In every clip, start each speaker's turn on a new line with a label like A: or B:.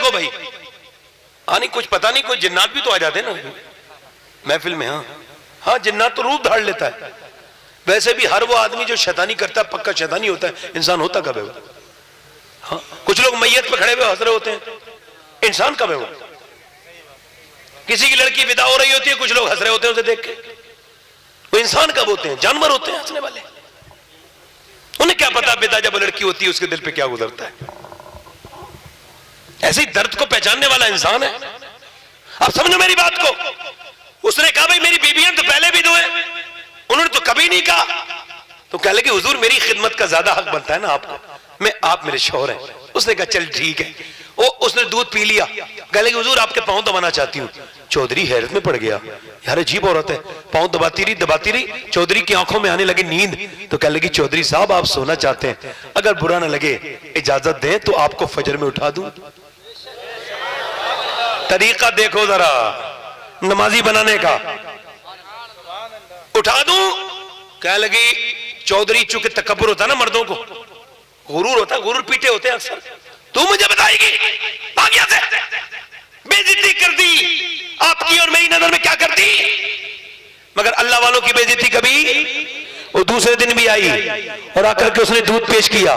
A: देखो भाई, नहीं कुछ पता नहीं, कोई जिन्नात भी तो आ जाते ना महफिल में। हाँ जिन्नात तो रूप धार लेता है। वैसे भी हर वो आदमी जो शैतानी करता है पक्का शैतानी होता है। इंसान होता कब है वो? हाँ कुछ लोग मैयत पे खड़े हुए हंस रहे होते हैं, इंसान कब है वो? किसी की लड़की विदा हो रही होती है, कुछ लोग हंस रहे होते हैं उसे देख के। वो इंसान कब होते हैं? जानवर होते हैं हंसने वाले। उन्हें क्या पता विदा जब लड़की होती है उसके दिल पे क्या गुजरता है। ऐसे ही दर्द को पहचानने वाला इंसान है। आप समझो मेरी बात को। उसने कहा भाई मेरी बीबियां तो पहले भी दो है, उन्होंने तो कभी नहीं कहा। तो कह लगे हुजूर मेरी खिदमत का ज्यादा हक बनता है ना आपको, आप मेरे शौहर हैं। उसने कहा चल ठीक है। उसने दूध पी लिया, कह लगे हुजूर आपके पांव दबाना चाहती हूँ। चौधरी हैरत में पड़ गया, यार अजीब औरत है। पांव दबाती रही चौधरी की आंखों में आने लगी नींद। तो कह लगी चौधरी साहब आप सोना चाहते हैं, अगर बुरा ना लगे इजाजत दें तो आपको फजर में उठा दूं। तरीका देखो जरा नमाजी बनाने का। उठा दूं? कह लगी चौधरी, चूंकि तकब्बुर होता ना मर्दों को, गुरूर होता, गुरूर पीटे होते हैं अक्सर। तू मुझे बताएगी भाग्या से बेइज्जती कर दी आपकी और मेरी नजर में क्या कर दी। मगर अल्लाह वालों की बेइज्जती कभी। वो दूसरे दिन भी आई और आकर के उसने दूध पेश किया।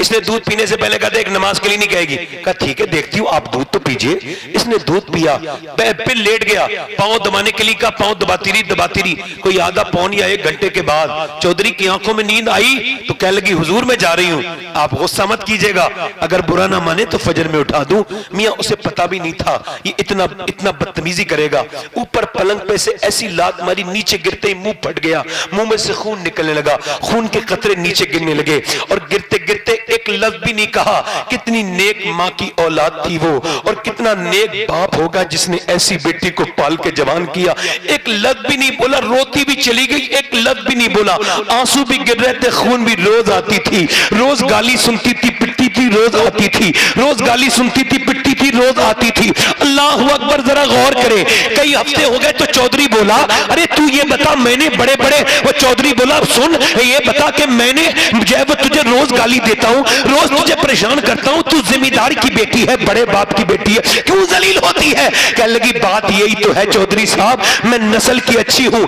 A: इसने दूध पीने से पहले कहा देख नमाज के लिए नहीं कहेगी। कहा ठीक है देखती हूँ, आप दूध तो पीजिए। इसने दूध पिया, फिर लेट गया, पांव दबाने के लिए कहा, पांव दबाती रही। कोई आधा पौन या 1 घंटे के बाद चौधरी की आंखों में नींद आई तो कह लगी हुजूर मैं जा रही हूँ, आप गुस्सा मत कीजिएगा, अगर बुरा ना माने तो फजर में उठा दूं। मियाँ उसे पता भी नहीं था ये इतना बदतमीजी करेगा। ऊपर पलंग पे से ऐसी लात मारी, नीचे गिरते ही मुंह फट गया, मुंह में से खून निकलने लगा, खून के कतरे नीचे गिरने लगे और गिरते गिरते एक लफ्ज भी नहीं कहा। कितनी नेक माँ की औलाद थी वो, और कितना नेक बाप होगा जिसने ऐसी बेटी को पाल के जवान किया। एक लफ्ज भी नहीं बोला, रोती भी चली गई, एक लफ्ज भी नहीं बोला। आंसू भी गिर रहे थे, खून भी रोज आती थी, रोज गाली सुनती थी, पिटती थी, रोज आती थी, रोज गाली सुनती थी, पिटती थी, रोज आती थी। अल्लाह अकबर, जरा गौर करे। कई हफ्ते हो गए तो चौधरी बोला अरे तू ये बता, मैंने बड़े बड़े, वो चौधरी बोला सुन ये बता कि मैंने जो है वो तुझे रोज गाली देता हूँ, रोज तुझे परेशान करता हूँ, तू जिम्मेदार की बेटी है, बड़े बाप की बेटी है, क्यों जलील होती है। कह लगी बात यही तो है चौधरी साहब, मैं नस्ल की अच्छी हूँ,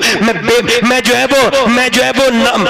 A: मैं जो है वो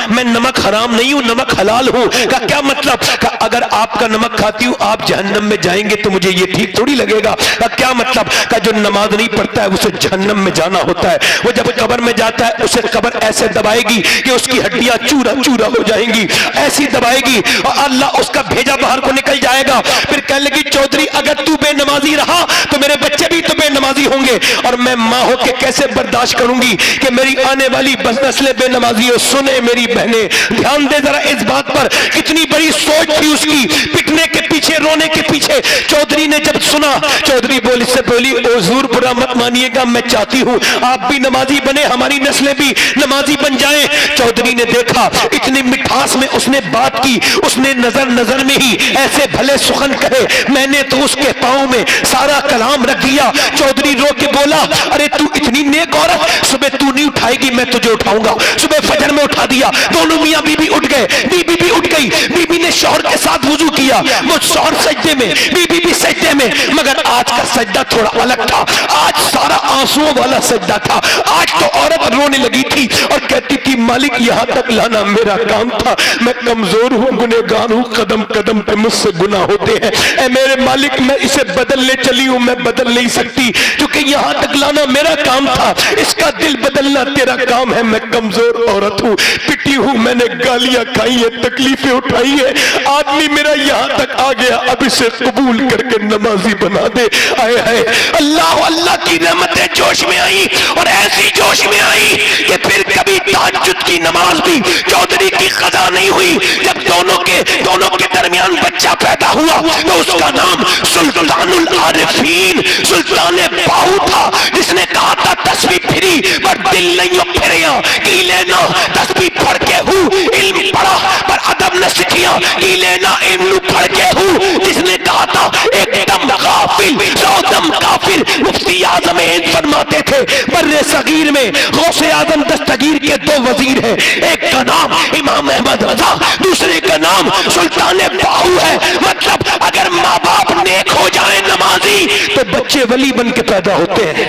A: मैं नमक हराम नहीं हूँ, नमक हलाल हूँ। का क्या मतलब? का अगर आपका नमक खाती हूँ आप जहन्नम में जाएंगे तो मुझे ये ठीक थोड़ी लगेगा। का क्या मतलब? का जो नमाज नहीं पढ़ता है उसे जहन्नम में जाना होता है। वो जब कब्र में जाता है उसे कब्र ऐसे दबाएगी कि उसकी हड्डियां चूरा चूरा हो जाएंगी, ऐसी दबाएगी और अल्लाह उसका भेजा बाहर को निकल जाएगा। फिर कह लगी चौधरी अगर तू बेनमाजी रहा तो मेरे बच्चे भी तो बेनमाजी होंगे, और मैं माँ हो के कैसे बर्दाश्त करूंगी कि मेरी आने वाली नस्लें बेनमाजी हो। सुने मेरी बहने, ध्यान दे जरा इस बात पर, कितनी बड़ी सोच थी उसकी, पिटने के पीछे, रोने के पीछे। चौधरी ने जब सुना, चौधरी बोली हुजूर बुरा मत मानिएगा, मैं चाहती हूँ आप भी नमाजी बने, हमारी नस्लें भी नमाजी बन जाएं। चौधरी ने देखा इतनी मिठास में उसने बात की, उसने नजर में ही ऐसे भले सुखन कहे, मैंने तो उसके पांव में सारा कलाम रख दिया। चौधरी रो के बोला अरे तू इतनी नेक औरत, सुबह तू नहीं उठाएगी मैं तुझे उठाऊंगा। सुबह फजर में उठा दिया, दोनों मियां बीबी उठ गए, बीबी भी उठ गई, बीबी ने शौहर के साथ वुजू किया, वो शौहर सजदे में, बीबी भी सजदे में। मगर आज का सजदा थोड़ा अलग था, आज सारा आंसुओं वाला सजदा था। आज तो औरत रोने लगी थी और कहती थी मालिक यहाँ तक लाना मेरा काम था, मैं कमजोर हूँ, गुनहगार हूँ, कदम कदम पे मुझसे गुनाह होते हैं, ऐ मेरे मालिक मैं इसे बदलने चली हूँ, मैं बदल नहीं सकती, क्योंकि यहाँ तक लाना मेरा काम था, इसका दिल बदलना तेरा काम है। मैं कमजोर औरत हूँ, पिटी हूँ, मैंने गालियां खाई है, तकलीफें उठाई है, आदमी मेरा यहाँ तक आ गया, अब इसे कबूल करके नमाजी बना दे। आए है अल्लाह की रहमतें जोश में आई, और ऐसी जोश में आई कि फिर कभी तहज्जुद की नमाज भी चौधरी की कज़ा नहीं हुई। जब दोनों के दरमियान बच्चा पैदा हुआ तो उसका नाम सुल्तानुल आरिफीन, सुल्तान बाहू था, जिसने कहा था तस्बीह फिरी पर दिल नहीं फिरिया, की लेना तस्बीह पढ़ के हूँ, इल्म पढ़ा पर अदब न सीखिया, की लेना इल्म पढ़ के हूँ, जिसने कहा था एकदम गाफिल सौदम काफिर। मुफ्ती आज़म हिंद फरमाते थे बर्रे सगीर में गौसे आज़म दस्तगीर के 2 वजीर हैं, एक का नाम इमाम अहमद रजा, दूसरे का नाम सुल्तान बाहू है। मतलब अगर माँ बाप नेक हो जाए, नमाज नमाजी तो बच्चे वली बन के पैदा होते हैं।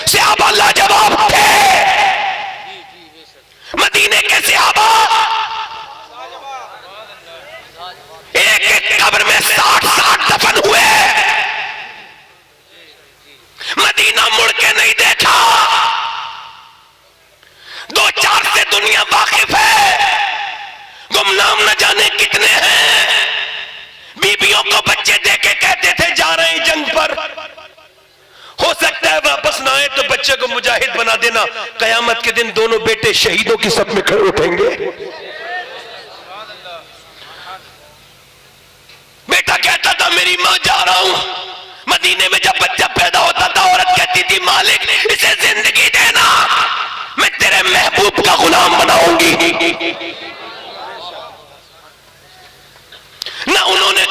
A: सहाबा लाजवाब थे। मदीने के सहाबा एक एक कब्र में 60-60 दफन हुए। मदीना मुड़ के नहीं देखा। 2-4 से दुनिया वाकिफ है, गुमनाम न जाने कितने हैं। बीबियों को बच्चे देके कहते थे जा रहे हैं जंग पर, हो सकता है वापस ना आए तो बच्चे को मुजाहिद बना देना। कयामत के दिन दोनों बेटे शहीदों की सफ में खड़े उठेंगे। बेटा कहता था मेरी मां जा रहा हूं। मदीने में जब बच्चा पैदा होता था औरत कहती थी मालिक इसे जिंदगी देना, मैं तेरे महबूब का गुलाम बनाऊंगी। न उन्होंने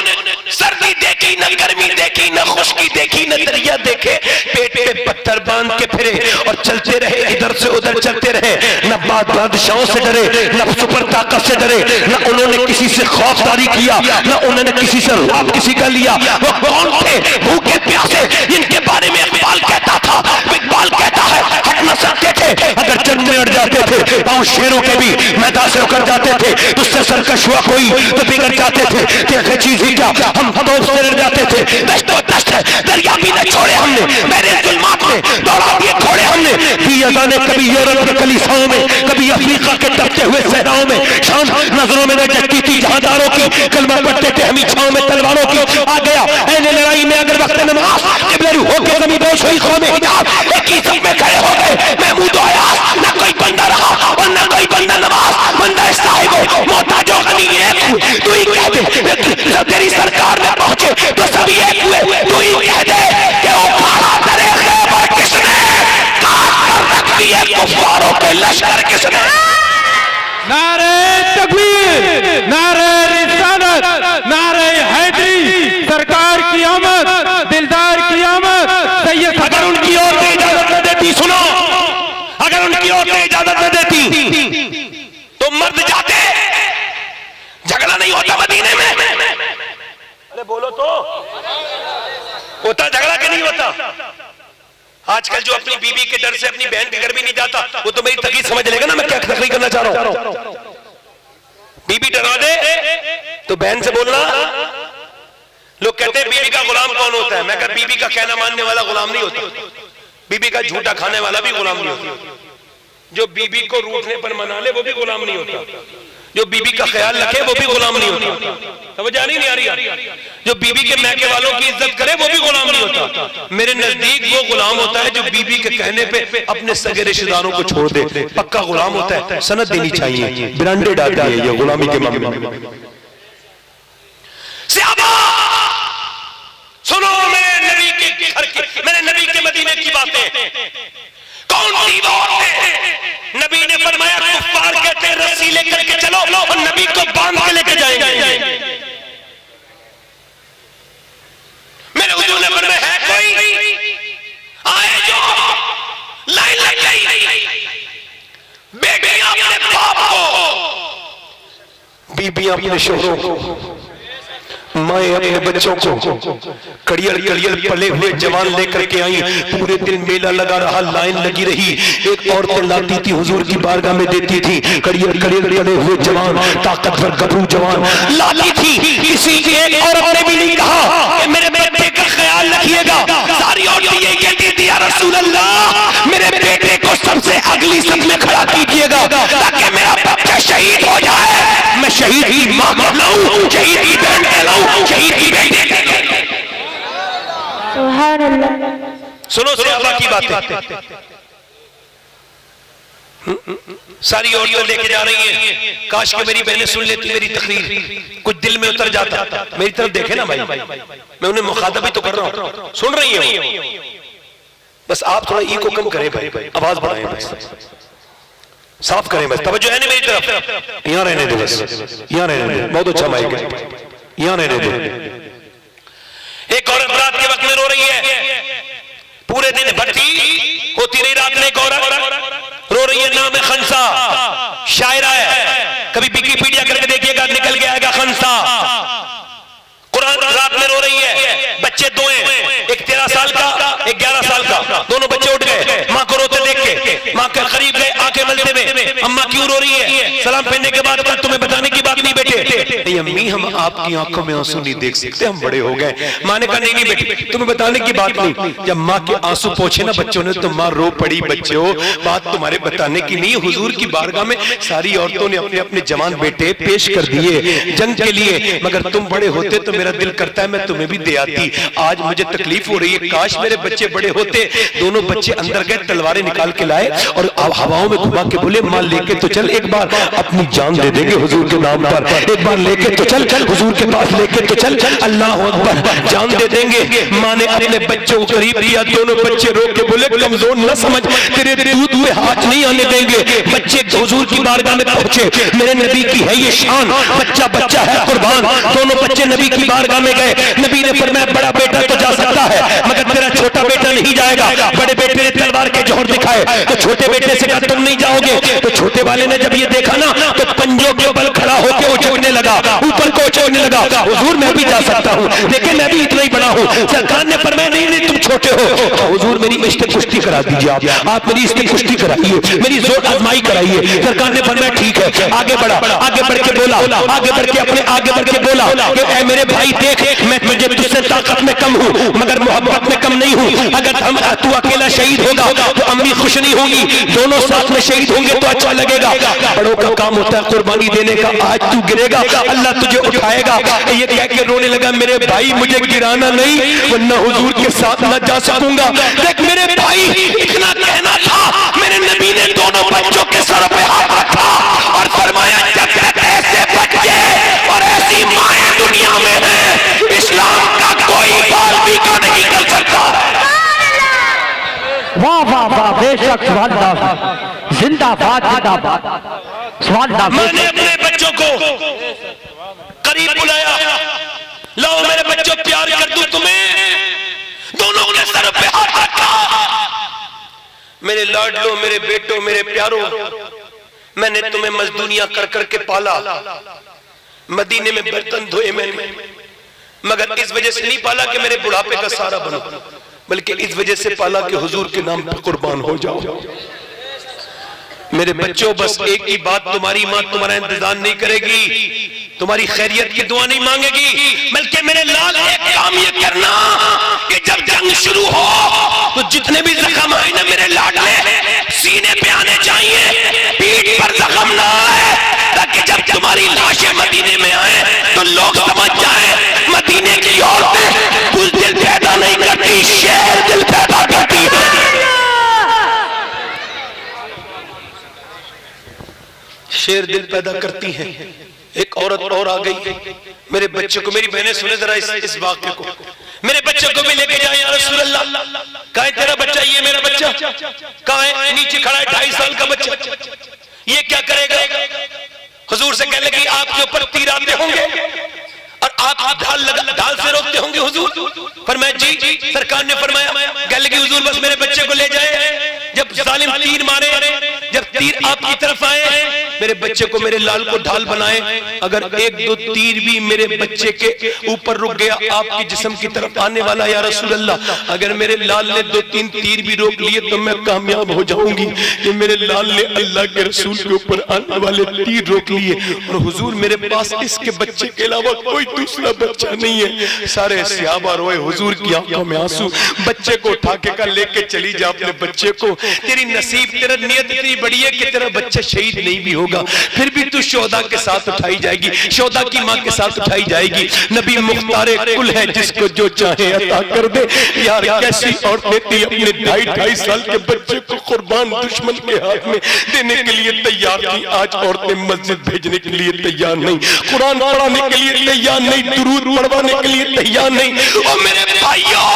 A: सर्दी देखी, न गर्मी देखी, न खुश्की देखी, न दरिया देखे। पेट पे पत्थर बांध के फिरे और चलते रहे, इधर से उधर चलते रहे। न बादशाहों से डरे, न सुपर ताकत से डरे, न उन्होंने किसी से खौफदारी किया, न उन्होंने किसी से लाभ किसी का लिया। वो कौन थे? भूखे प्यासे, जिनके बारे में इकबाल कहता था। इकबाल कहता है हट न सकते थे, अगर चंद्र अड़ जाते थे। पांव शेरों के भी मैदान से उतर जाते थे। उससे सरकश हुआ कोई तो बिगड़ जाते थे। देखे चीज ही क्या, हम दौड़ से डर जाते थे। दश्तो दश्त है, दरिया भी न छोड़े हमने, मेरे जुल्मात में दौड़ा दिए घोड़े हमने। भी अजाने कभी यूरोप के कलीसियाओं में, कभी अफ्रीका के तपते हुए सहराओं में। शाम नजरों में न जगती थी जहांदारों की, कलमा पढ़ते थे हमी छाओं में तलवारों की। आ गया ऐने लड़ाई में अगर वक्त नमाज, किबलरू होके जमी बेश हुई कौम हिजाब। एक ही सब में खड़े हो गए महमूद आया, न कोई बंदा रहा और न कोई बंदा नमाज। बंदा साहिब मोहताजो गनी एक तू ही कह दे, जब तेरी सरकार में पहुंचे तो सभी एक हुए। तू ही कह दे कि वो खाड़ा तेरे खैबर किसने काट कर रख दिए कुफ्फारों के लश्कर किसने।
B: नारे तकबीर, नारे रिसालत, नारे हैदरी, सरकार की आमद, दिलदार की आमद। सैयद
A: अगर उनकी औरतें इजाजत न देती, सुनो, अगर उनकी औरतें इजाजत न देती तो मर्द जाते, झगड़ा नहीं होता मदीने में। अरे बोलो तो, होता झगड़ा कि नहीं होता? आजकल जो अपनी बीबी के डर से अपनी बहन के घर भी नहीं जाता, वो तो मेरी तकलीफ समझ लेगा ना मैं क्या तकलीफ करना चाह रहा हूं। बीबी डरा दे तो बहन से बोलना। लोग कहते हैं बीबी का गुलाम कौन होता है? मैं कहता बीबी का कहना मानने वाला गुलाम नहीं होता, बीबी का झूठा खाने वाला भी गुलाम नहीं होता। जो बीबी को रूठने पर मना ले वो भी गुलाम नहीं होता, जो बीबी का ख्याल रखे वो भी गुलाम नहीं होता। समझ आ नहीं आ रही? जो बीबी के मैके वालों की इज्जत करे वो भी गुलाम नहीं होता। मेरे नजदीक वो गुलाम होता है जो बीबी के कहने पे अपने सगे रिश्तेदारों को छोड़ दे, पक्का गुलाम होता है। सनद देनी चाहिए, ब्रांडेड आता है ये गुलामी के मामले में। सुनो मेरे नबी के घर की, मेरे नबी के मदीने की बातें। कौन सी वो औरतें? नबी ने फरमाया कुफ्फार कहते हैं रस्सी लेकर के चलो और नबी को बांध के लेके जाएंगे। मेरे हुजूर ने फरमाया है कोई आए जो लाइन लग गई। बेटियां अपने बाप को, बीबियां अपने शोहरों को, माए अपने बच्चों को कड़ियल कड़ियल पले हुए जवान लेकर के आई। पूरे दिन मेला लगा रहा, लाइन लगी रही। एक औरतें लाती थी हुजूर की बारगाह में देती थी, कड़ियल कड़ियल पले हुए जवान, ताकतवर गबरू जवान लाती थी। किसी एक औरत ने भी नहीं कहा कि मेरे बेटे का ख्याल रखिएगा। सारी औरतें यही कहती थी या रसूल अल्लाह मेरे बेटे को सबसे अगली सब में खड़ा कीजिएगा ताकि मेरा बच्चा शहीद हो जाए। मैं शहीद की मां कहलाऊं, शहीद की बहन कहलाऊं, शहीद की बेटी। सुभान अल्लाह। सुनो सहाबा की बातें। सारी औरतें लेके जा रही हैं। काश कि मेरी बहनें सुन लेती मेरी तकरीर, कुछ दिल में उतर जाता। मेरी तरफ देखे ना भाई, मैं उन्हें मुखातब ही तो कर रहा हूं। सुन रही है, बस आप थोड़ा ई को कम करें भाई, आवाज बढ़ाएं, बस साफ करें, बस तवज्जो है नहीं मेरी तरफ। यहाँ रहने दो, बस यहाँ रहने दो। बहुत अच्छा माइक है, यहाँ रहने दो। एक औरत रात के वक्त में रो रही है, पूरे दिन भट्टी होती नहीं, रात में एक औरत रो रही है। नाम है खंसा, शायरा है, कभी विकिपीडिया करके देखिएगा निकल के आएगा खंसा। दोनों बच्चे उठ गए, माँ को रोते देख के माँ के करीब गए, आंखें मलते हुए, अम्मा क्यों रो रही है? सलाम फेरने के बाद कहा तुम्हें बताने की बात नहीं बेटे। नहीं अम्मी, हम आपकी आंखों में आंसू नहीं देख सकते, हम बड़े हो गए। माँ ने कहा नहीं नहीं बेटे, तुम्हें बताने की बात नहीं। जब माँ के आंसू पोंछे ना बच्चों ने तो माँ रो पड़ी। बच्चों, बात तुम्हारे बताने की नहीं, हुजूर की बारगाह में सारी औरतों ने अपने अपने जवान बेटे पेश कर दिए जंग के लिए, मगर तुम बड़े होते तो मेरा दिल करता है मैं तुम्हें भी दे आती। आज मुझे तकलीफ हो रही है, काश मेरे बच्चे बड़े होते। दोनों बच्चे अंदर गए, तलवारें निकाल के लाए और हवाओं में घुमा के बोले माँ लेके तो चल, एक बार अपनी जान दे देंगे हुजूर के नाम पर, एक बार लेके तो चल, हुजूर के पास लेके तो चल, अल्लाह अकबर, जान दे देंगे। माँ ने अपने बच्चों को करीब किया, दोनों बच्चे रो के बोले कमजोर न समझ, तेरे दूध में हाथ नहीं आने देंगे। बच्चे हुजूर की बारगाह में पहुंचे, मेरे नबी की है ये शान, बच्चा बच्चा है कुर्बान। दोनों बच्चे नबी की बारगाह में गए, नबी ने फरमाया बड़ा बेटा तो जा सकता है मगर तेरा छोटा बेटा नहीं जाएगा। बड़े बेटे ने तलवार के जोहर दिखाए तो छोटे बेटे से कहा तुम नहीं जाओगे। तो छोटे वाले ने जब ये देखा ना तो पंजों के बल खड़ा होकर उछलने लगा, ऊपर को उछलने लगा, हुजूर मैं भी जा सकता हूँ, लेकिन मैं भी इतना ही बड़ा हूँ। सरकार ने फरमाया नहीं नहीं तुम छोटे हो, तो हुजूर मेरी इश्क कुश्ती करा दीजिए, आप मेरी इसकी कुश्ती कराइए, मेरी जोर आजमाई कराइए। सरकार ने फरमाया ठीक है। आगे बढ़ा, आगे बढ़ के बोला, आगे बढ़ के अपने आगे बढ़ के बोला कि ऐ मेरे भाई देख, मैं तुझे तुझसे ताकत में कम हूँ मगर मोहब्बत में कम नहीं हूँ। अगर हम तू अकेला शहीद होगा तो अम्मी खुश नहीं होगी, दोनों साथ में शहीद होंगे तो अच्छा लगेगा। बड़ों का काम होता है कुर्बानी देने का। आज तू गिरेगा, अल्लाह तुझे उठाएगा। ये कह के रोने लगा मेरे भाई मुझे गिराना नहीं वरना हुजूर के साथ न जा सकूंगा। देख मेरे भाई, इतना कहना था, मेरे नबी ने दोनों बच्चों के सर पे हाथ रखा और फरमाया जब तक ऐसे बच्चे और ऐसी माएं दुनिया में है, इस्लाम का कोई बाल भी का नहीं कर सकता।
C: वाह वाह वाह, बेशक जिंदाबाद जिंदाबाद।
A: मैंने अपने बच्चों को करीब बुलाया, लो मेरे बच्चों प्यार कर दूं तुम्हें। दोनों ने सर पे हाथ रखा, मेरे लाडलो, मेरे बेटो, मेरे प्यारो, मैंने तुम्हें मजदूरियां कर करके पाला, मदीने में बर्तन धोए मैंने, मगर इस वजह से नहीं पाला कि मेरे बुढ़ापे का सहारा बनो, बल्कि इस वजह से पाला कि हुजूर के नाम पर कुर्बान हो जाओ। मेरे बच्चों, बस एक ही बात, तुम्हारी माँ तुम्हारा इंतजार नहीं करेगी, तुम्हारी खैरियत की दुआ नहीं मांगेगी, बल्कि मेरे लाल एक काम ये करना कि जब जंग शुरू हो तो जितने भी जख्म आए ना मेरे लाडले सीने पे आने चाहिए, पीठ पर जख्म ना आए, ताकि जब तुम्हारी लाशें मदीने में आए तो लोग समझ जाए मदीने की औरतें बुज़दिल पैदा नहीं करती, शेर दिल पैदा करती है। शेर दिल पैदा करती हैं। एक औरत और आ गई, मेरे बच्चे को, मेरी बहनें सुने जरा इस वाक्य को, मेरे बच्चे को भी लेके जाए या रसूल अल्लाह। कहा है तेरा बच्चा? ये मेरा बच्चा। कहा है? नीचे खड़ा है 2.5 साल का बच्चा। ये क्या करेगा? हुजूर से कहने लगी आपके ऊपर तीर आते होंगे और आप ढाल से रोकते होंगे हुजूर। फरमाया जी। सरकार ने फरमाया, कह लगी हुजूर बस मेरे बच्चे को ले जाए, जब जालिम तीर मारे, जब तीर आपकी तरफ आए, मेरे बच्चे को, मेरे लाल को ढाल बनाए। अगर 1-2 तीर भी मेरे बच्चे के ऊपर रुक गया आपके जिस्म की तरफ आने वाला या रसूल अल्लाह, अगर मेरे लाल ने 2-3 तीर भी रोक लिए तो मैं कामयाब हो जाऊंगी कि मेरे लाल ने अल्लाह के रसूल के ऊपर आने वाले तीर रोक लिए। और हुजूर मेरे पास इसके बच्चे के अलावा कोई दूसरा बच्चा नहीं है। सारे सहाबा रोए, हुजूर की आंखों में आंसू। बच्चे को उठा के लेके चली जा अपने बच्चे को, तेरी नसीब, तेरा नियत इतनी बड़ी है कि तेरा बच्चा शहीद नहीं भी होगा, फिर भी तू शोहदा के साथ उठाई जाएगी, शोहदा की माँ के साथ उठाई जाएगी। नबी मुख्तारे कुल है, जिसको जो चाहे अता कर दे। यार कैसी औरतें थी, अपने 2.5 साल के बच्चे को कुर्बान दुश्मन के हाथ में देने के लिए तैयार थी। आज औरतें मस्जिद भेजने के लिए तैयार नहीं, कुरान पढ़ाने के लिए तैयार नहीं, दुरूद पढ़वाने के लिए तैयार नहीं। और मेरे भाइयों,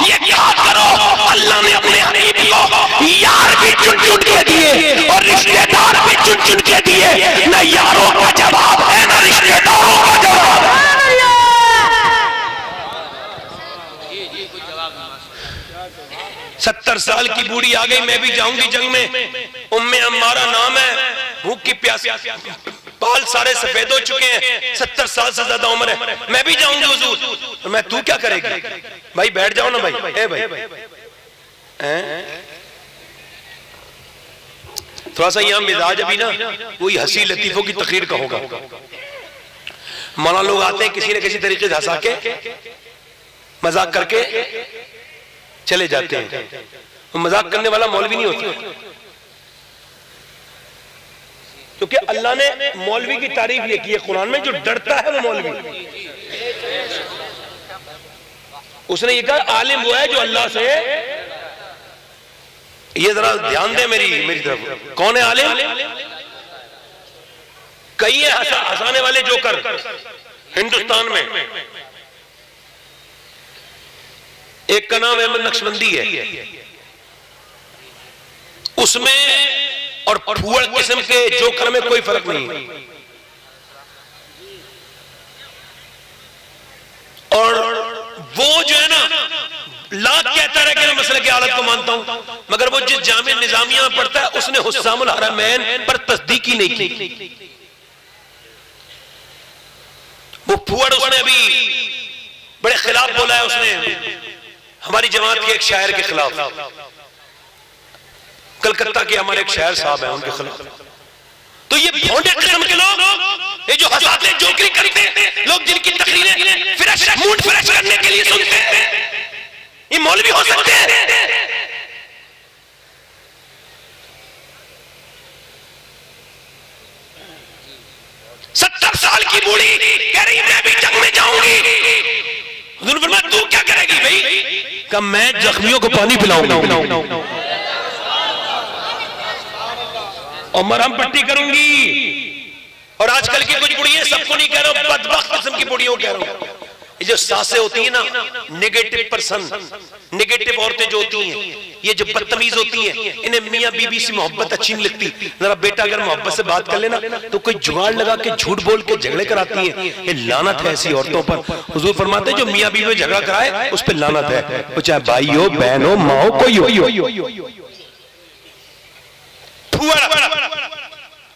A: ये क्या करो, अल्लाह ने अपने हबीब को यार भी चुन चुन के दिए और रिश्तेदार भी चुन चुन के दिए। न यारों का जवाब है न रिश्तेदारों का जवाब। 70 साल की बूढ़ी आ गई, मैं भी जाऊंगी जंग में, उम्मे अम्मारा नाम है, भूख की प्यास, बाल सारे सफेद हो चुके हैं, 70 साल से ज्यादा उम्र है, मैं भी जाऊंगी हुजूर। मैं, तू क्या करेगी भाई? बैठ जाओ ना भाई। ए भाई थोड़ा सा यहां मिजाज अभी ना कोई हंसी लतीफों की तकरीर का होगा। मौलाना लोग आते हैं किसी न किसी तरीके से हंसा के मजाक करके चले जाते हैं। मजाक करने वाला मौलवी नहीं होता, क्योंकि अल्लाह ने मौलवी की तारीफ ये की है कुरान में, जो डरता है वो मौलवी। उसने ये कहा आलिम वो है जो अल्लाह से, ये जरा ध्यान दे मेरी तरफ, कौन है आलिम? कई है हंसाने वाले जोकर हिंदुस्तान में। एक का नाम अहमद नक्शबंदी है, उसमें और फूड़ किस्म के जोकर में कोई फर्क नहीं है। और वो जो है ना लाख कहता रहे कि मैं मसले की हालत को मानता हूं, मगर वो जिस जामिया निजामिया में पढ़ता है उसने हुस्सामुल हरमैन पर तस्दीक ही नहीं की। वो फूड़ उसने अभी बड़े खिलाफ बोला है, उसने हमारी जमात के एक शायर के खिलाफ, कलकत्ता के हमारे एक शायर साहब हैं उनके खिलाफ। तो ये भोंडे किस्म के लोग, ये जो हंसाते जोकरी करते हैं लोग, जिनकी तकरीरें फ्रेश मूड फ्रेश करने के लिए सुनते हैं, ये मौलवी हो सकते हैं? 70 साल की बूढ़ी कह रही मैं भी जंग में जाऊंगी। हुजूर फरमाया तू क्या करेगी भाई? कहा मैं जख्मियों को पानी पिलाऊंगा और मरहम पट्टी करूंगी। और आजकल की कुछ बुढ़ियां, सबको नहीं कह रहा हूं, बदबख्त किस्म की बुढ़ियों कह रहा हूं, ये जो सासें होती है ना, नेगेटिव पर्सन, नेगेटिव औरतें जो होती हैं, ये जो बदतमीज होती हैं, इन्हें मियां बीबी से मोहब्बत अच्छी नहीं लगती। जरा बेटा अगर मोहब्बत से बात कर लेना तो कोई जुगाड़ लगा के झूठ बोल के झगड़े कराती हैं। ये लानत है ऐसी औरतों पर। हुजूर फरमाते हैं जो मियां बीबी में झगड़ा कराए उस पर लानत है, वो चाहे भाई हो, बहन हो, माँ हो, कोई हो।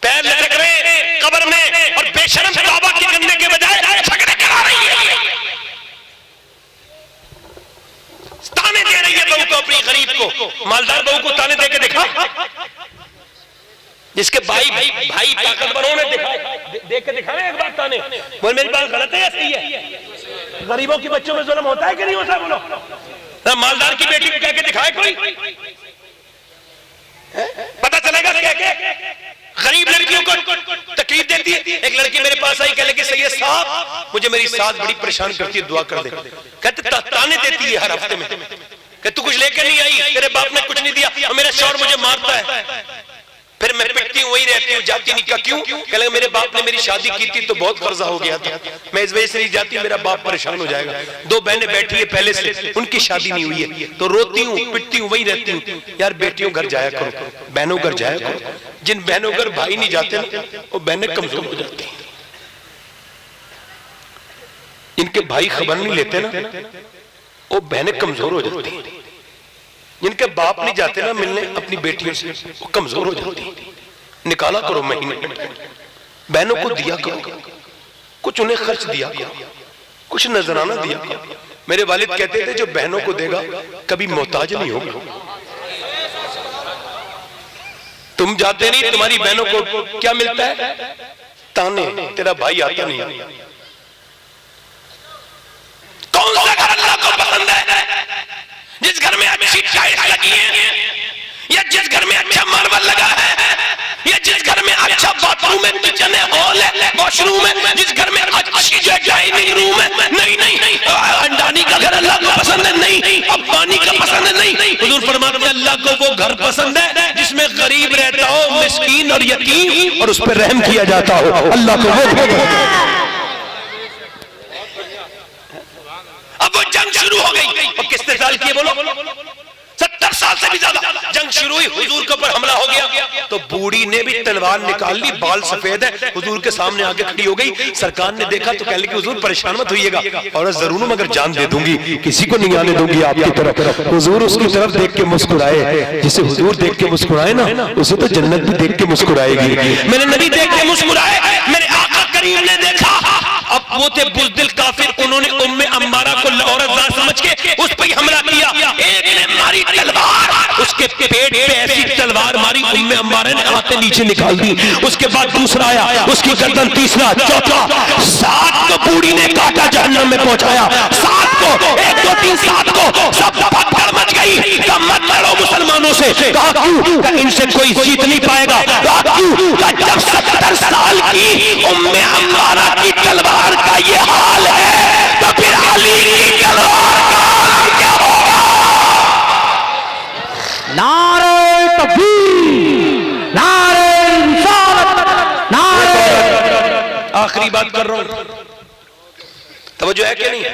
A: पैर लटक रहे कब्र में और बेशरम तौबा की करने के बजाय झगड़े करा रही है, ताने दे रही है बहू को, अपनी गरीब को। मालदार बहू को ताने दे के दिखा, जिसके भाई ताकतवर होने देख के दिखा एक बार ताने। बोल मेरी बात गलत है या सही है? गरीबों की बच्चों में जुल्म होता है कि नहीं होता? बोलो। मालदार की बेटी को कह के दिखाए कोई, पता चलेगा क्या क्या? गरीब लड़कियों को तकलीफ देती है। एक लड़की मेरे पास आई, कह लगी सैयद साहब मुझे मेरी सास बड़ी परेशान करती है, दुआ कर दे। कहते ताने देती है हर हफ्ते में, कहते तू कुछ लेकर नहीं आई, तेरे बाप ने कुछ नहीं दिया, और मेरा शौहर मुझे मारता है, फिर मैं पिटती हूँ, वही रहती हूँ, जाती नहीं। का क्यों? कह लगे मेरे बाप ने मेरी शादी की थी तो बहुत कर्जा हो गया था, मैं इस वजह से नहीं जाती, मेरा बाप परेशान हो जाएगा। 2 बहनें बैठी है पहले से, उनकी शादी नहीं हुई है, तो रोती हूँ, पिटती हूँ, वही रहती हूँ। यार बेटियों घर जाया करो, बहनों घर जाया करो। जिन बहनों घर भाई नहीं जाते ना, वो बहनें कमजोर हो जाती हैं। इनके भाई खबर नहीं लेते ना, वो बहनें कमजोर हो जाती हैं। जिनके बाप नहीं जाते ना मिलने अपनी बेटियों से, वो कमजोर हो जाती हैं। निकाला करो महीने में, बहनों को दिया करो, कुछ उन्हें खर्च दिया करो, कुछ नजराना दिया करो। मेरे वालिद कहते थे जो बहनों को देगा कभी मोहताज नहीं होगा। तुम जाते नहीं, तुम्हारी बहनों को क्या मिलता है? ताने, तेरा भाई आता नहीं। कौन सा घर अल्लाह को पसंद है? जिस घर में अच्छी टाइल्स लगी है, या जिस घर में अच्छा मार्बल लगा है, या जिस घर में अच्छा बाथरूम है, किचन है, हॉल है, वॉशरूम है, जिस घर में अच्छी जो डाइनिंग रूम है। नहीं, अंडानी का घर अल्लाह को पसंद है, नहीं अब्बानी का पसंद है, नहीं। हुजूर फरमाते हैं अल्लाह को वो घर पसंद है जिसमें गरीब रहता हो, मिस्कीन और यतीम, और उस पर रहम किया जाता हो। अल्लाह को वो अब वो जंग शुरू हो गई, और किसने साल किए बोलो? 70 साल से भी ज्यादा जंग शुरू हुई, हुजूर के ऊपर हमला हो गया। तो बूढ़ी ने भी तलवार निकाल ली, बाल सफेद है, हुजूर के सामने आके खड़ी हो गई। सरकार ने देखा तो कहने लगी हुजूर परेशान मत होइएगा, और जरूर मगर जान दे दूंगी, किसी को नहीं आने दूंगी आपकी तरफ। हुजूर उसकी तरफ देख के मुस्कुराए। जिसे हुजूर देख के मुस्कुराए ना, उसे तो जन्नत भी देख के मुस्कुराएगी। मेरे नबी देख के मुस्कुराए, मेरे आका करीम ने देखा। अब वो थे बुज़दिल काफिर, उन्होंने उम्मे अम्मारा को औरत समझ के उस पर हमला किया। एक ने मारी तलवार, पेट पे ऐसी तलवार मारी, उम्मे अम्मारा ने आते नीचे निकाल दी। उसके बाद दूसरा आया, उसकी गर्दन, तीसरा, चौथा, 7 को बूढ़ी ने काटा, जहन्नम में पहुंचाया। 7 को 1 2 3 7 को सब पत्थर मच गई। कहा मत लड़ो मुसलमानों से। कहा क्यों? कहा इनसे कोई जीत नहीं पाएगा। कहा क्यों? कहा जब 70 साल की उम्मे अम्मारा की तलवार का ये हाल है तो फिर अली की तलवार का हाल क्या होगा?
C: नारे तकबीर, नारे रिसालत, नारे।
A: आखिरी बात कर रहा हूं, तवज्जो है कि नहीं?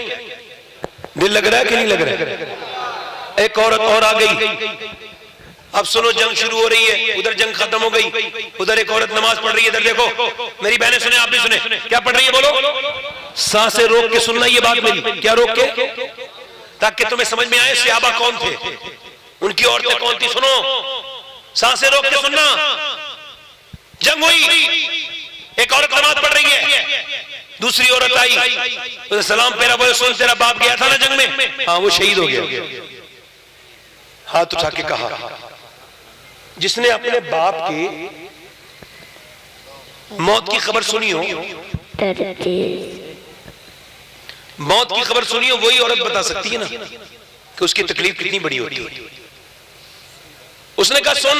A: दिल लग रहा है कि नहीं लग रहा है? एक औरत और आ गई। अब सुनो, जंग शुरू हो रही है, उधर जंग खत्म हो गई, उधर एक औरत नमाज पढ़ रही है। इधर देखो मेरी बहनें, सुने, आप भी सुने, क्या पढ़ रही है बोलो? सांसें रोक के सुनना ये बात मेरी। क्या रोक के? ताकि तुम्हें समझ में आए सहाबा कौन थे, उनकी औरतें कौन थी। सुनो, सांसें रोक के सुनना। जंग हुई, एक औरत नमाज पढ़ रही है, दूसरी औरत आई, तो सलाम फेरा, बोले सुन तेरा बाप गया था ना जंग में? हाँ, वो शहीद हो गया। हाथ उठा के कहा, जिसने अपने बाप के मौत की खबर सुनी हो, मौत की खबर सुनी हो, वही औरत बता सकती है ना कि उसकी तकलीफ कितनी बड़ी होती है। उसने कहा सुन,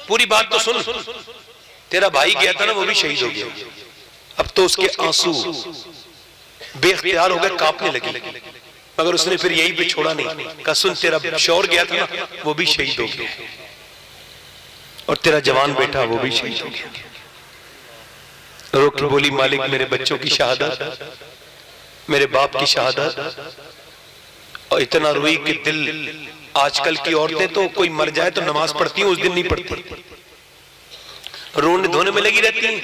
A: पूरी बात तो सुन, तेरा भाई गया था ना, वो भी शहीद हो गया। अब तो उसके आंसू बेख्तियार हो गए, कांपने लगे, मगर उसने फिर यही पे छोड़ा नहीं। कहा सुन, तेरा शौहर गया था ना, वो भी शहीद हो गया, और तेरा जवान बेटा वो भी शहीद हो गया। रोक के बोली, मालिक मेरे बच्चों की शहादत, मेरे बाप की शहादत। और इतना रोई कि दिल, आजकल की औरतें तो कोई मर जाए तो नमाज पढ़ती हैं, उस दिन नहीं पढ़ती, रोने धोने में लगी रहती हैं।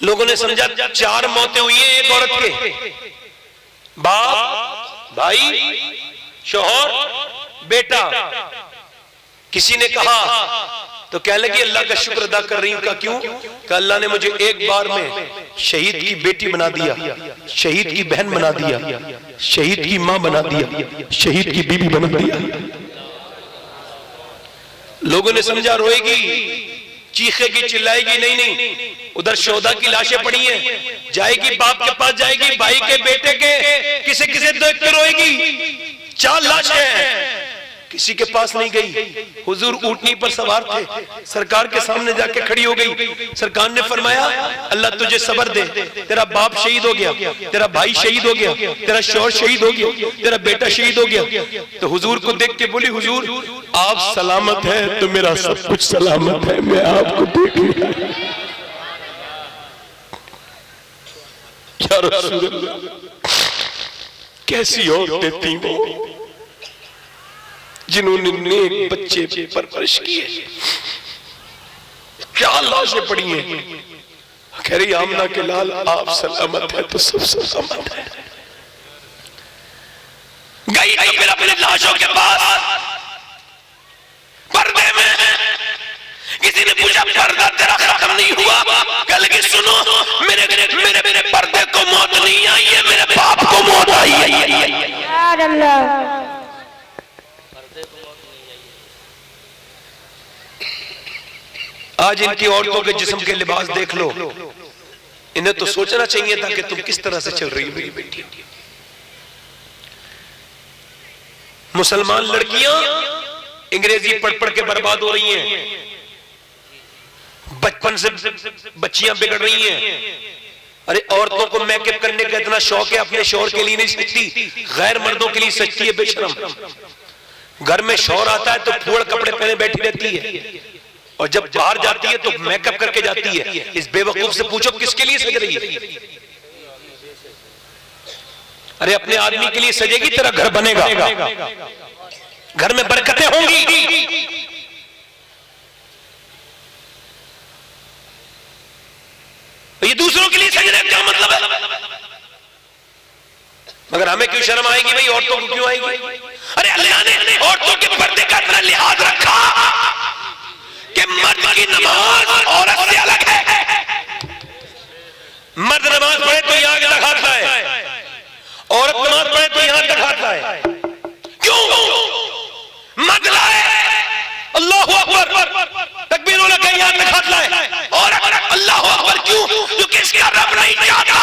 A: लोगों ने समझा 4 मौतें हुई हैं एक औरत के, बाप, भाई, शौहर, बेटा। किसी ने कहा तो कहने लगी अल्लाह का शुक्र अदा कर रही हूं। का क्यों? कि अल्लाह ने मुझे एक बार में शहीद की बेटी बना दिया, शहीद की बहन बना दिया, शहीद की मां बना दिया, शहीद की बीवी बना दिया। लोगों ने समझा रोएगी, चीखेगी, चिल्लाएगी, नहीं नहीं, उधर शोधा की लाशें पड़ी हैं, जाएगी बाप के पास, जाएगी भाई के, बेटे के, किसे किसे देख के रोएगी। 4 लाशें हैं, किसी के पास नहीं गई। हुजूर ऊंटनी पर सवार थे, सरकार के सामने जाके खड़ी हो गई। सरकार ने फरमाया अल्लाह तुझे सब्र दे, तेरा बाप शहीद हो गया, तेरा भाई शहीद हो गया, तेरा शौहर शहीद हो गया, तेरा बेटा शहीद हो गया। तो हुजूर को देख के बोली, हुजूर आप सलामत है तो मेरा सब कुछ सलामत है, मैं आपको देख लिया। या रसूल अल्लाह, कैसी औरतें थी वो, जिन्होंने नेक बच्चे परवरिश किए। 4 लाशें पड़ी हैं, कह रही आमना के लाल आप सलामत है तो सब सलामत है। गई तो फिर अपने लाशों के पास पर्दे में, किसी ने पूछा पर्दा तेरा खत्म नहीं हुआ? कह लगी सुनो, मेरे मेरे मेरे पर्दे को मौत नहीं आई है, मेरे बाप को मौत आई है। आज इनकी औरतों के जिस्म के लिबास देख लो, इन्हें तो सोचना चाहिए था कि तुम किस तरह से चल रही हो मेरी बेटी। मुसलमान लड़कियां अंग्रेजी पढ़ पढ़ के बर्बाद हो रही हैं, बचपन से बच्चियां बिगड़ रही हैं। अरे औरतों को मेकअप करने का इतना शौक है, अपने शौहर के लिए नहीं सजती, गैर मर्दों के लिए सजती है बेशरम। घर में शौहर आता है तो फूड़ कपड़े पहने बैठी रहती है, और जब बाहर जाती है तो मेकअप करके जाती है। इस बेवकूफ से पूछो किसके लिए सज रही है? अरे अपने आदमी के लिए सजेगी, तेरा घर बनेगा, घर में बरकतें होंगी। ये दूसरों के लिए सजने का क्या मतलब है? मगर हमें क्यों शर्म आएगी भाई, औरतों को क्यों आएगी? अरे अल्लाह ने औरतों के पर्दे का इतना लिहाज रखा कि मर्द की नमाज औरत से अलग है। मर्द नमाज पढ़े तो यहां तक हाथ लाए, औरत नमाज पढ़े तो यहां तक हाथ लाए। क्यों? मर्द लाए अल्लाहु अकबर, तकबीर वाला कहीं हाथ में हाथ लाए और अल्लाहु अकबर। क्यों? क्योंकि इसका रब नहीं चाहता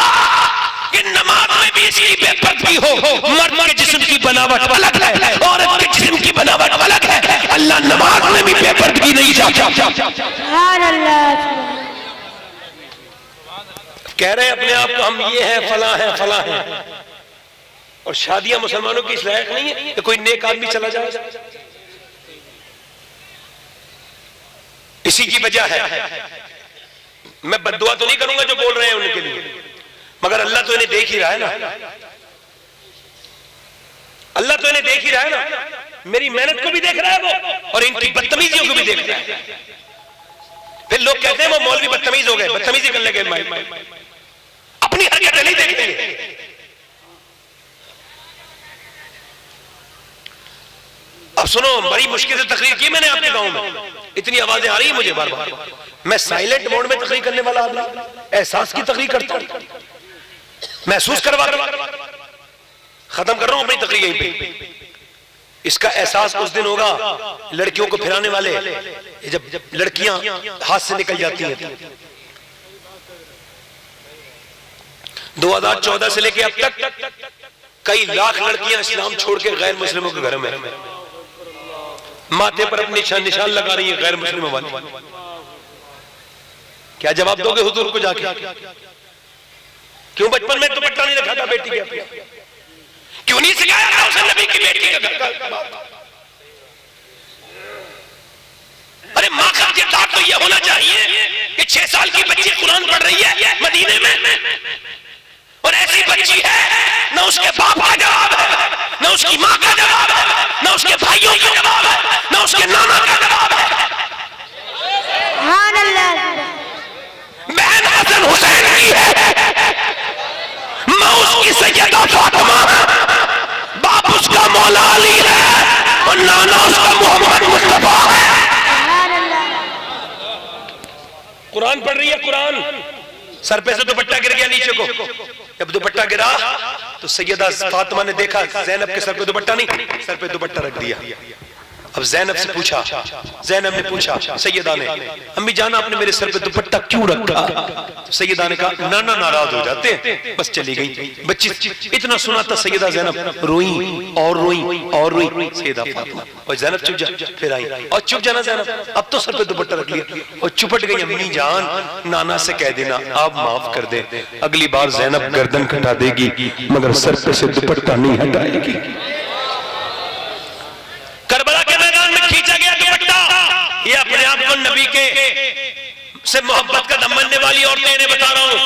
A: कि नमाज में भी इसकी बेपरवाही हो। मर्द के जिस्म की बनावट अलग है, औरत के जिस्म की बनावट अलग है। अल्लाह नमाज में भी बेपरवाही नहीं चाहता।
D: सुभान अल्लाह।
A: कह रहे हैं अपने आप को हम ये हैं, फला हैं, फला हैं, और शादियां मुसलमानों की इस लायक नहीं है कि कोई नेक आदमी चला जाए। इसी की वजह है, मैं बद्दुआ तो नहीं करूंगा जो बोल रहे हैं उनके लिए, मगर अल्लाह तो इन्हें देख ही रहा है ना, अल्लाह तो इन्हें देख ही रहा है ना, मेरी मेहनत को भी देख रहा है वो, और इनकी बदतमीजियों को भी देख रहा है। फिर लोग कहते हैं वो मौलवी बदतमीज हो गए, बदतमीजी करने लगे, अपनी हरकतें नहीं देखेंगे। अब सुनो, बड़ी मुश्किल से तकरीर की मैंने आपके गांव में, इतनी आवाजें आ रही है मुझे बार बार। मैं साइलेंट मोड में तकरीर करने वाला आदमी, एहसास की तकरीर करता हूं, महसूस करवा खत्म कर रहा हूं अपनी तकरीर यहीं पे। इसका एहसास उस दिन होगा लड़कियों को फिराने वाले, जब लड़कियां हाथ से निकल जाती हैं। 2014 से लेके अब तक कई लाख लड़कियां इस्लाम छोड़ के गैर मुस्लिमों के घर में माथे पर अपनी निशान लगा रही है, गैर मुस्लिमों वाली। क्या जवाब दोगे हुजूर को जाके? क्यों बचपन में दुपट्टा नहीं रखा था बेटी के? क्यों नहीं सिखाया था उसे नबी की बेटी का घर? अरे माँ का किरदार तो ये होना चाहिए कि 6 साल की बच्ची कुरान पढ़ रही है मदीने में, और ऐसी बच्ची है ना उसके बाप का जवाब है, ना उसकी माँ का जवाब है, ना उसके भाइयों का जवाब है, ना उसके नाना का जवाब है।
D: सुभान अल्लाह।
A: बहन हसन हुसैन की है, माँ उसकी सैयदा फातिमा है, बाप उसका मौला अली है, और नाना उसका मोहम्मद मुस्तफा है।
D: सुभान अल्लाह।
A: कुरान पढ़ रही है, कुरान, सर पे से दुपट्टा गिर गया नीचे को। जब दुपट्टा गिरा तो सैयदा फातिमा ने देखा ज़ैनब के सर पे दुपट्टा नहीं, सर पे दुपट्टा रख दिया। अब ज़ैनब से पूछा, ज़ैनब ने पूछा सैयदा ने, अम्मी जान आपने मेरे सर पे दुपट्टा क्यों रखा? सैयदा ने कहा नाना नाराज हो जाते हैं, बस चली गई। बच्ची इतना सुना था सैयदा ज़ैनब रोई और रोई और रोई। सैयदा फातिमा और ज़ैनब चुप जा, फिर आई और चुप जाना ज़ैनब, अब तो सर पे दुपट्टा रख लिया और चुपट गई। अम्मी जान नाना से कह देना आप माफ कर दे, अगली बार ज़ैनब गर्दन कटा देगी मगर सर पे से दुपट्टा नहीं हटाएगी। करबला के मैदान में खींचा गया दुपट्टा, ये अपने आप को नबी के से मोहब्बत का दम बनने वाली औरतें इन्हें बता रहा हूं।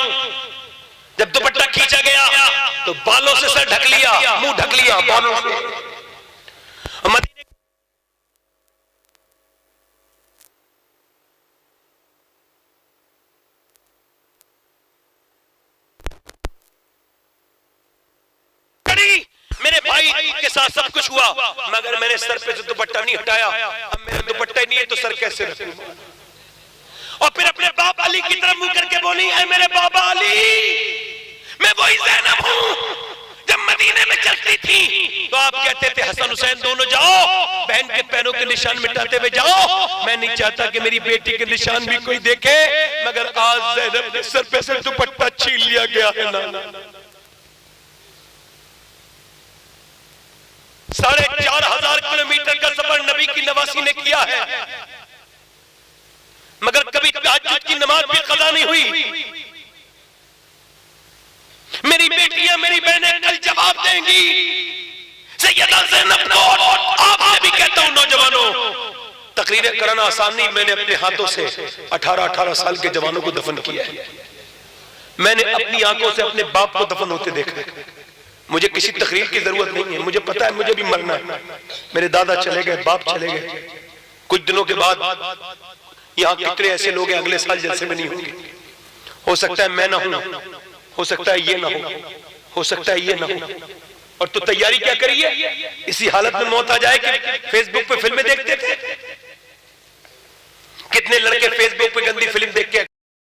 A: जब दुपट्टा खींचा गया तो बालों से सर ढक लिया, मुंह ढक लिया बालों से। मेरे भाई के साथ सब कुछ हुआ मगर मैंने सर पे से दुपट्टा नहीं हटाया। अब मेरा दुपट्टा नहीं है तो सर कैसे रखूं? और फिर अपने बाप अली की तरफ मुंह करके बोली, ऐ मेरे बाबा अली, मैं वही ज़ैनब हूं जब मदीने में चलती थी तो आप कहते थे हसन हुसैन दोनों जाओ, बहन के पैरों के निशान मिटाते हुए जाओ। मैं नहीं चाहता कि मेरी बेटी के निशान भी कोई देखे, मगर आज ज़ैनब के सर पे से दुपट्टा छीन लिया गया है ना। 4,500 किलोमीटर का सफर नबी की नवासी ने किया है मगर कभी तहज्जुद की नमाज भी कज़ा नहीं हुई। मेरी बेटियां मेरी बहनें कल जवाब देंगी। सैयदा ज़ैनब को आपसे भी कहता हूं नौजवानों, तकरीरें करना आसान नहीं। मैंने अपने हाथों से 18-18 साल के जवानों को दफन किया है। मैंने अपनी आंखों से अपने बाप को दफन होते देखा। मुझे किसी तकरीर की जरूरत नहीं है, मुझे पता है मुझे भी मरना है। मेरे दादा चले गए, बाप चले गए, कुछ दिनों के बाद यहाँ कितने ऐसे लोग हैं अगले साल जलसे में नहीं होंगे। हो सकता है मैं ना हूं, हो सकता है ये ना हो सकता है ये ना हो। और तो तैयारी क्या करी है? इसी हालत में मौत आ जाए कि फेसबुक पे फिल्में देखते थे। कितने लड़के फेसबुक पे गंदी फिल्म देख के